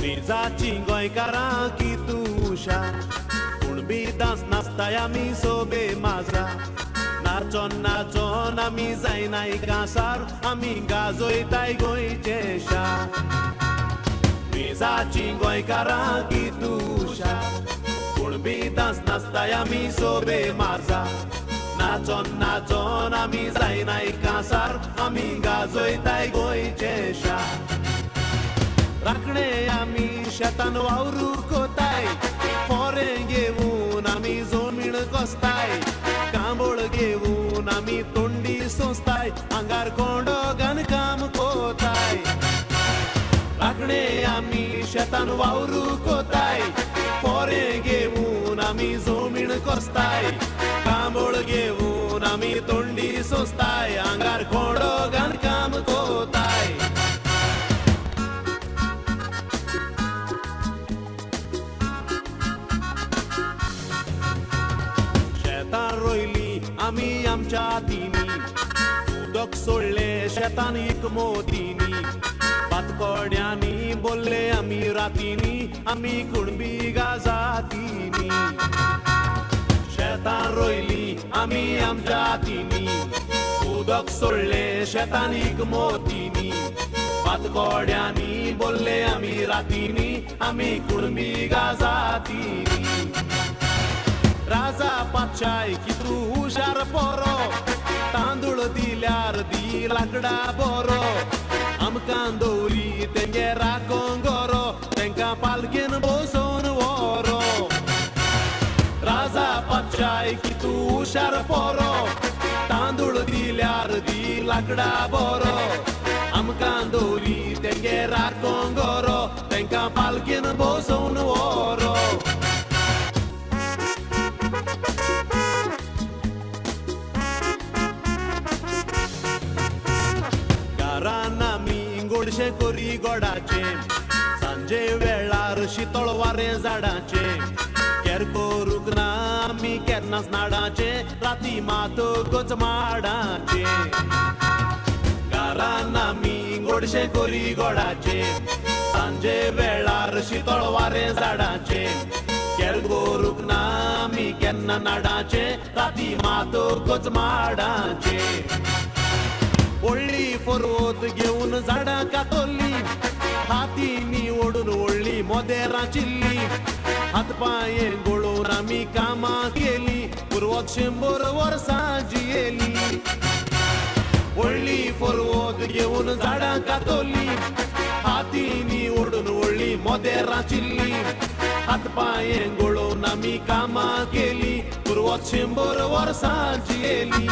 मेजाची गोंयकारां कितू हुशार कुणबी दास नाचताय आमी सोबे माझा नाचोन नाचोन आमी जायनाय कांसार आमी गाजयताय गोंयचे शार मेजाची गोंयकारां कितू हुशार कुणबी दास नाचताय आमी सोबे माझा नाचोन नाचोन आमी जायनाय कांसार आमी गाजयताय गोंयचे शार राखणे आमी शेतान वावरू कोताय फोरें घेवन आमी जमीन कोसताय कांबळ घेवन आमी तोंडी सोंसताय आंगार कोंडो घान काम कोताय राखणे आमी शेतान वावरू कोताय फोरें घेवन आमी जमीन कोसताय कांबळ घेवन आमी तोंडी सोंसताय आंगार कोंडो घान काम कोताय आमी आमच्या हातीनी उदक सोडले शेतान एक मोतीनी भातकोड्यांनी बोलले आमी रातीनी आमी कुणबी गाजातीनी शेतान रोयली आमी आमच्या हातीनी उदक सोडले शेतान एक मोतीनी भातकोड्यांनी बोलले आमी रातीनी आमी कुणबी गाजातीनी राजा पातशाय कितू हुशार पोरो तांदूळ दिल्यार दी लाकडा बरो आमकां दवरी तेंगे राखोंक गरो तेंकां पालकेन बसोवन व्हरो राजा पातशाय कितू हुशार पोरो तांदूळ दिल्यार दी लाकडा बरो आमकां दवरी तेंगे राखोंक गरो तेंकां पालकेन बसोवन व्हरो गोडशे कोरी गोडाचे सांजे वेळार शितळ वारें झाडाचे केर करूंक ना आमी केन्नाच नाडाचे राती मात गोच माडाचे घरान आमी गोडशे कोरी गोडाचे सांजे वेळार शितळ वारें झाडाचे केर करूंक ना आमी केन्ना नाडाचे राती मात गोच माडाचे व्हडली फोरवत घेवन झाडां कातोल्ली हातींनी ओडून व्हडली मोदेरां चिल्ली हात पांये गळोवन आमी कामां केली पुरवत 100 वर्सां जियेली व्हडली फोरवत घेवन झाडां कातोल्ली हातींनी ओडून व्हडली मोदेरां चिल्ली हात पांये गळोवन आमी कामां केली पुरवत 100 वर्सां जियेली